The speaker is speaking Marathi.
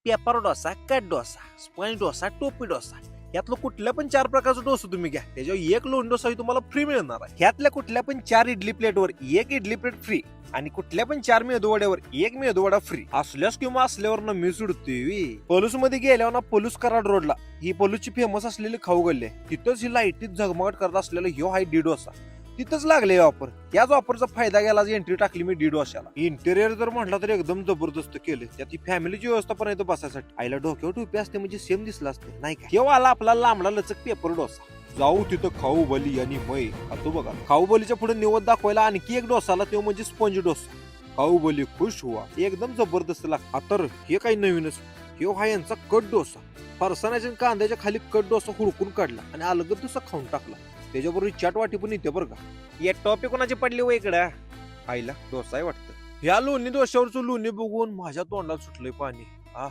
Paper dosa, cut dosa, sponge dosa, टोपी डोसा, यातलं कुठल्या पण 4 प्रकारचा डोसा तुम्ही घ्या, त्याच्यावर एक लोणी डोसा तुम्हाला फ्री मिळणार आहे. ह्यातल्या कुठल्या पण 4 इडली प्लेटवर एक इडली प्लेट फ्री आणि कुठल्या पण 4 मेदूवड्यावर एक मेदूवडा फ्री. असल्यास किंवा असल्यावर ना मी सुडतोय. पलूस मध्ये गेल्यावर ना पलूस कराड रोडला ही पलूसची फेमस असलेली खाऊ गल्ली आहे. तिथंच ही लाईटीत झगमगाट करत असलेला ह्यो हाय डी डोसा. तिथंच लागले ऑफर. याच ऑफरचा फायदा घ्यायला एंट्री टाकली मी डी डोशाला. इंटेरियर जर म्हटलं तर एकदम जबरदस्त केले. त्यात ही फॅमिलीची व्यवस्था पण येतो बसायसाठी. आईला डोक्यावर टोपी असते म्हणजे सेम दिसला असते नाही का. केव्हा आला आपला लांबडा लचक पेपर डोसा. जाऊ तिथं खाऊ बली आणि मय खातो बघा. खाऊ बलीच्या पुढे निवड दाखवायला आणखी एक डोसाला तो म्हणजे स्पंज डोसा. खाऊ बली खुश हुआ एकदम जबरदस्त लागतो. तर हे काही नवीनच. हे हा यांचा कट डोसा. फरसाण्याच्या कांद्याच्या खाली कट डोसा हुडकून काढला आणि अलगद डोसा खाऊन टाकला. त्याच्याबरोबर चाट वाटी पण येते बरं का. या टॉपिक कोणाची पडली हो इकडं. आईला डोसा आहे वाटतं. ह्या लोणी डोशावरचं लोणी बघून माझ्या तोंडात सुटलंय पाणी. आहा.